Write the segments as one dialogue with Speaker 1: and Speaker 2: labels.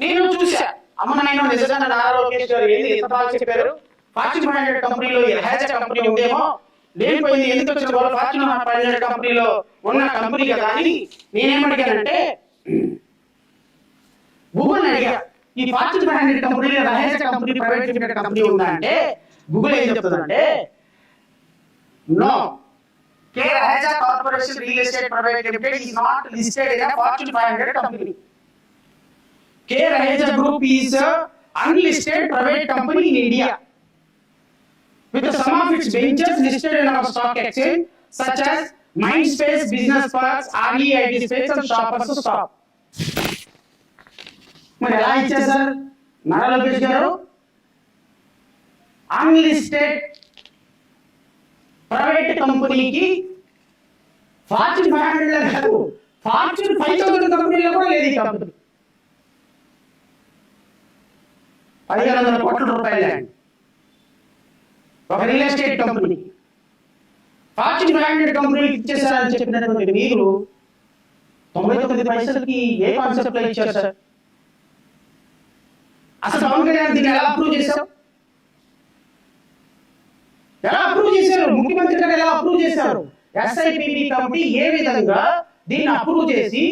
Speaker 1: నేను చూసా, అమ్మ నేను నిజంగా నారా లోకేష్ గారు ఏంది ఎంత బాగా చెప్పారు, ఫార్చ్యూన్ 500 కంపెనీలో హెచ్ కంపెనీ ఉందేమో లేకపోయింది, ఎందుకు వచ్చిన వాళ్ళు ఫార్చ్యూన్ 500 కంపెనీలో ఉన్న కంపెనీ కదా అని నేనేమడిగానంటే గూగుల్ అడిగా, ఈ ఫార్చ్యూన్ 500 కంపెనీలో H company private limited company ఉందా అంటే గూగుల్ ఏం చెప్తుందంటే no, Care Raheja Corporation Real Estate Private Limited is not listed in a Fortune 500 company. Care Raheja Group is a unlisted private company in India, with some of its ventures listed in our stock exchange, such as Mindspace Business Parks, REIT Space, and Shoppers Stop. మరి ఎలా ఇచ్చారు sir Nara Lokesh గారు? Unlisted private కంపెనీకి fortune 500 కాదు, fortune 5000 కంపెనీలో కూడా లేదు ఈ కంపెనీ. 1500 కోట్ల రూపాయలు ఒక రియల్ ఎస్టేట్ కంపెనీ ఫార్చ్యూన్ 500 కంపెనీకి ఇచ్చేసారని చెప్పినటువంటి మీరు 99 పైసలకి ఏ కాన్సెప్ట్ లో ఇచ్చారు సార్? అసలు పవన్ కళ్యాణ్ దీన్ని ఎలా అప్రూవ్ చేశారు? ఎలా అప్రూవ్ చేశారు? ముఖ్యమంత్రి గారు ఎలా అప్రూవ్ చేశారు? ఎస్ఐపిబి కమిటీ ఏ విధంగా దీన్ని అప్రూవ్ చేసి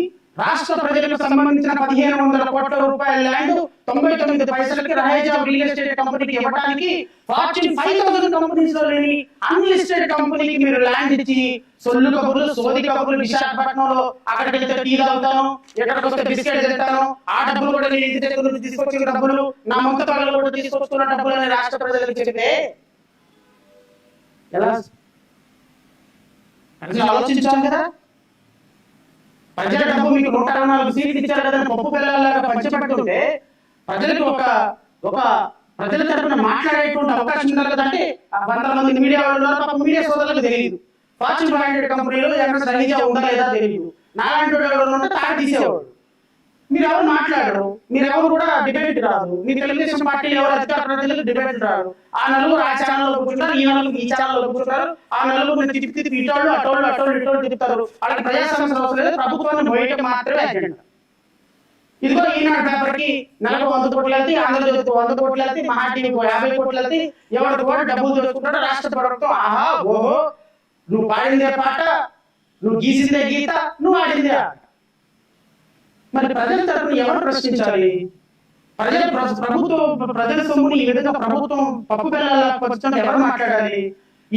Speaker 1: రాష్ట్ర ప్రజలకు సంబంధించిన 1500 కోట్ల రూపాయల ల్యాండ్ 99 పైసలకి రహేజా రియల్ ఎస్టేట్ కంపెనీకి ఇవ్వడానికి ఫార్చ్యూన్ 5000 కంపెనీస్ లో లేని అన్లిస్టెడ్ కంపెనీకి మీరు ల్యాండ్ ఇచ్చి సొల్లు కబుర్లు సోది కబుర్లు, విశాఖపట్నంలో అక్కడికి వెళ్తే టీ తాగుతాను, ఎక్కడికి వస్తే బిస్కెట్ తింటాను, ఆ డబ్బులు కూడా నేను ఇంటి దగ్గర నుంచి తీసుకొచ్చిన డబ్బులు, నా మొత్త పనులు కూడా తీసుకొస్తున్న డబ్బులు అని రాష్ట్ర ప్రజలకు చెబితే ఎలా? ఆలోచించాలి కదా. ప్రజల డబ్బు మీకు 164 సీట్లు ఇచ్చారు కదా, పప్పు పిల్లలాగా పంచిపెడుతుంటే ప్రజలకు ఒక ప్రజల తరఫున మాట్లాడేటువంటి అవకాశం ఉండాలి కదా. అంటే 100 మంది మీడియా వాళ్ళు మీడియా సోదరులకు తెలియదు ఫార్చ్యూన్ 500 కంపెనీలో ఎక్కడ రహేజా ఉందా లేదా తెలియదు. నాలాంటి వాళ్ళు ఉంటే తాట తీసేవాడు. మీరు ఎవరు మాట్లాడరు, మీరు ఎవరు కూడా డిబేట్ రాదు, మీ తెలుగుదేశం పార్టీలో ఎవరు అధికార ప్రజలకు డిబేట్ రాదు. ఆ నలుగురు ఆ ఛానల్లో కూర్చుంటారు, ఈ నలుగురు ఈ ఛానల్లో కూర్చుంటారు, ఆ నలుగురు తిప్పి ఇటోళ్ళు అటోళ్ళు తిప్పుతారు. వాళ్ళకి ప్రజా సమస్యలు అవసరం లేదు, ప్రభుత్వాన్ని బయట మాత్రమే అజెండా. ఇదిగో ఈనాడు పేపర్కి నెలకు 100 కోట్లు వెళ్తే, ఆంధ్రజ్యోతికి 100 కోట్లు వెళ్తే, మహా టీవీకి 50 కోట్లు వెళ్తే, ఎవరికి కూడా డబ్బులు దోచుకుంటాడు రాష్ట్ర ప్రభుత్వం. ఆహా ఓహో, నువ్వు పాడిందే పాట, నువ్వు గీసిందే గీత, నువ్వు ఆడిందే ఆట. మరి ప్రజల తరపున ఎవరు ప్రశ్నించాలి? ప్రజల సొమ్ముని ఈ విధంగా ప్రభుత్వం పప్పు పిల్లల ఎవరు మాట్లాడాలి?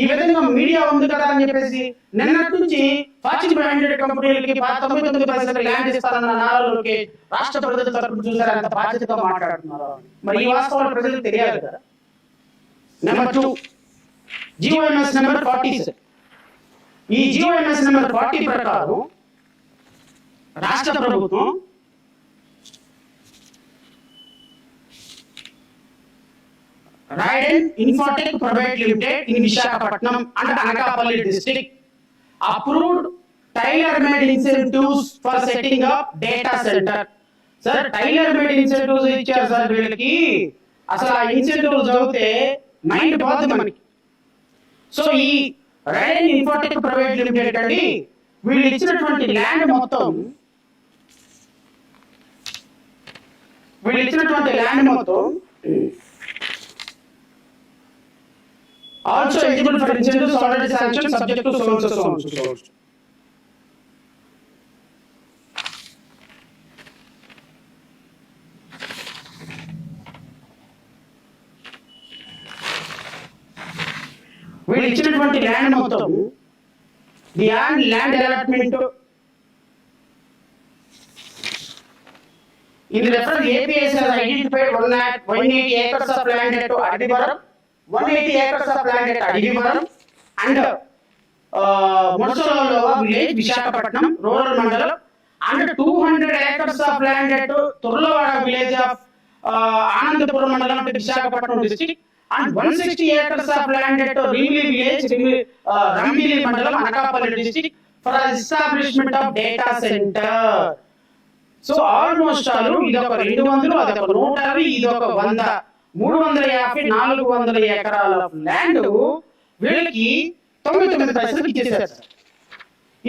Speaker 1: ఈ విధంగా మీడియా ఉంది కదా అని చెప్పేసి నిన్నటి నుంచి ఫార్చ్యూన్ 500 కంపెనీలకి 99 పైసలు ల్యాండ్ ఇస్తారన్న నారా లోకేష్ రాష్ట్ర ప్రజల తరపున చూసారు అంత బాధ్యతగా మాట్లాడుతున్నారు. మరి ఈ వాస్తవాలు ప్రజలకు తెలియాలి కదా. Number 2, GOMS number 40. ఈ జిఓఎంఎస్ నెంబర్ 40 ప్రకారం రాష్ట్ర ప్రభుత్వం Raiden Infotech Private Limited in Visakhapatnam and Anakapalli district approved tailor-made incentives for setting up data center. Sir, tailor-made incentives ఇచ్చారు సార్ వీళ్ళకి. అసలు ఆ ఇన్సెంటివ్స్ చదివితే మైండ్ పోతుంది మనకి. సో ఈ Raiden Infotech Private Limited అండి వీళ్ళు ఇచ్చినటువంటి ల్యాండ్ మొత్తం also eligible for incentives already sanctioned subject to so and so. వీళ్ళు ఇచ్చినటువంటి ల్యాండ్ మొత్తం the land development in the reference APS has identified 180 acres of land at Adivaram, 180 acres of land at Adivaram and Mursalova village, Visakhapatnam, rural mandalam, and 200 acres of land at Turlavada village of Anandapuram mandalam, Visakhapatnam district, and 160 acres of land at Rimli village, Rambili mandalam, Anakapalli district for establishment of data center. So almost all ఇది ఒక 200, అది ఒక 120, ఇది ఒక 100, 350, 400 ఎకరాల land వీళ్ళకి 99 పైసలకు ఇచ్చేసారు.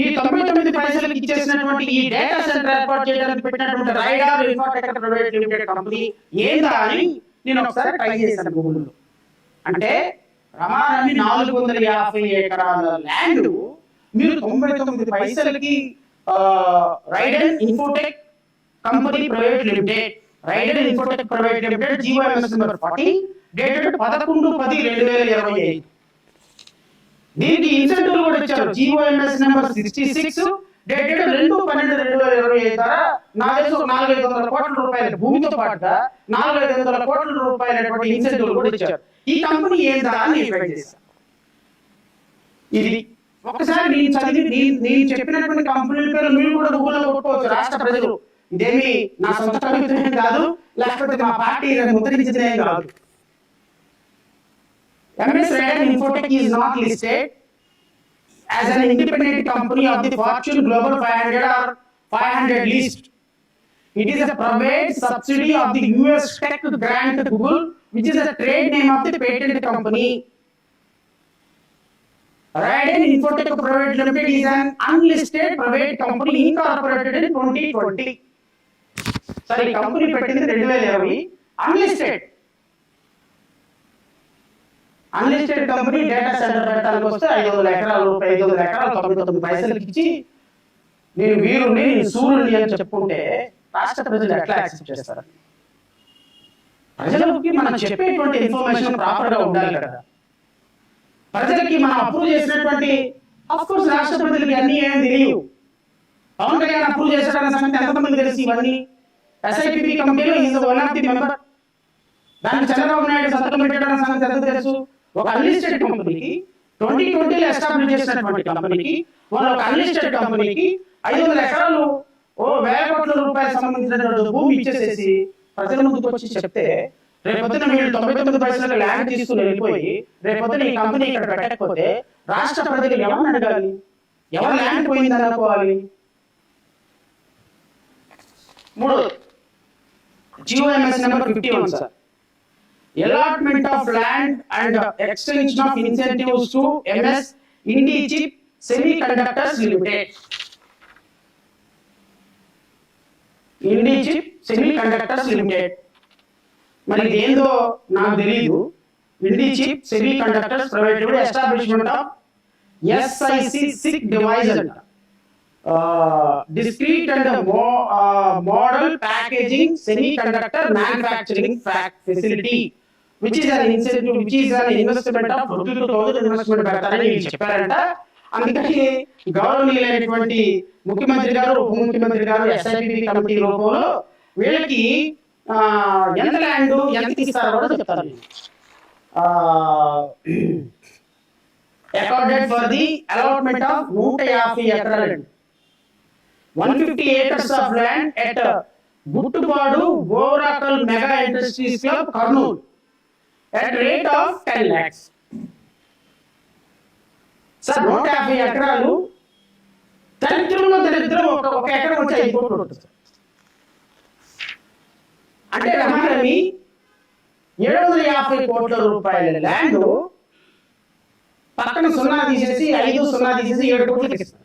Speaker 1: ఈ 99 పైసలకి ఇచ్చేసినటువంటి ఈ డేటా సెంటర్ ఏర్పాటు చేయడానికి పెట్టినటువంటి రైడార్ ఇన్ఫోటెక్ ప్రైవేట్ లిమిటెడ్ కంపెనీ ఏందా అని నేను ఒకసారి ట్రై చేశాను గూగుల్లో. అంటే రమారమి 450 ఎకరాల ల్యాండ్ మీరు 99 పైసలకి Rider Infotech company private limited, Rider Infotech private limited GOMS number 40 dated 11/10/2025. దీనికి ఇన్సెంటివ్ కూడా ఇచ్చారు. జీవోఎంఎస్ నెంబర్ 66 డేటెడ్ 2/12/2025 ద్వారా నాకు తెలిసి 4,500 కోట్ల రూపాయల భూమితో పాటుగా 4,500 కోట్ల రూపాయల ఇన్సెంటివ్ కూడా ఇచ్చారు. ఈ కంపెనీ ఏందా అని వెయిట్ చేశాను. ఇది ఒకసారి నేను చదివి నేను చెప్పినటువంటి కంపెనీల పేరు మీరు కూడా గూగుల్లో కొట్టుకోవచ్చు రాష్ట్ర ప్రజలు. ఇదేమి నా సొంత కవిత్వం కాదు, లేకపోతే మా పార్టీ ముద్రించదే కాదు. MS Radar Infotech is not listed as an independent company of the Fortune Global 500 or 500 list. It is a private subsidiary of the US tech giant Google, which is a trade name of the patent company. Radar Infotech Private Limited is an unlisted private company incorporated in 2020. Sorry, company పెట్టింది 2020, unlisted. Unlisted company data centre పెట్టడానికి వస్తే 500 ఎకరాలు 99 పైసలకి ఇచ్చి నేను వీరుని నేను సూర్యుని అని చెప్పుకుంటే రాష్ట్ర ప్రజలు ఎట్లా యాక్సెప్ట్ చేస్తారు? ప్రజలకి మనం చెప్పేటువంటి ఇన్ఫర్మేషన్ ప్రాపర్ గా ఉండాలి కదా. ప్రజలకి మనం అప్రూవ్ చేసినటువంటి ఆఫ్ కోర్స్ రాష్ట్ర ప్రజలకి అన్ని ఏం తెలియవు. పవన్ కళ్యాణ్ అప్రూవ్ చేశాడన్న సంగతి ఎంతమంది తెలుసు? ఇవన్నీ SIPP కమిటీలో is one of the member. దానికి చంద్రబాబు నాయుడు సంతకం పెట్టాడన్న సంగతి ఎంత తెలుసు? ఒక అన్లిస్టెడ్ కంపెనీకి 2020లో ఎస్టాబ్లిష్ చేసినటువంటి కంపెనీకి వాళ్ళు ఒక అన్లిస్టెడ్ కంపెనీకి 500 ఎకరాలు 1,000 కోట్ల రూపాయలకు సంబంధించినటువంటి భూమి ఇచ్చేసేసి ప్రజల ముందుకు వచ్చి చెప్తే రేపొద్దున వీళ్ళు 99 పైసలు ల్యాండ్ తీసుకుని వెళ్ళిపోయి రేపొద్దున ఈ కంపెనీ ఇక్కడ పెట్టకపోతే రాష్ట్ర ప్రజలు ఎవరిని అడగాలి? ఎవరు ల్యాండ్ పోయిందని అనుకోవాలి? మూడోది GOMS number 51 sir. Allotment of land and extension of incentives to MS Indichip Semiconductors Limited. Indichip Semiconductors Limited. మరి ఇదేందో నాకు తెలియదు. Indichip Semiconductors Private Limited establishment of SiC device అంట. Discrete and model packaging semiconductor manufacturing facility, which is an incentive, which is an investment of 22,000 investment పెడతారని వీళ్ళు చెప్పారంట. అందుకని గౌరవనీయులైనటువంటి ముఖ్యమంత్రి గారు ఉప ముఖ్యమంత్రి గారు SIPP కమిటీ రూపంలో వీళ్ళకి ఎంత ల్యాండ్ ఎంత ఇస్తారో కూడా చెప్తారు. Accorded for the allotment of 150 ఎకరాలు 150 acres of land at Guttupadu Gorakal Mega Industries Club, Kurnool, at rate of 10 lakhs. Sir, 150 ఎకరాలు దరిద్రం ఒక ఎకరం వచ్చి 5 కోట్లు ఉంటుంది. అంటే రమారమి 750 కోట్ల రూపాయల ల్యాండ్ పక్కన 0 తీసేసి 5 0 తీసేసి 7 కోట్లకి ఇస్తారు.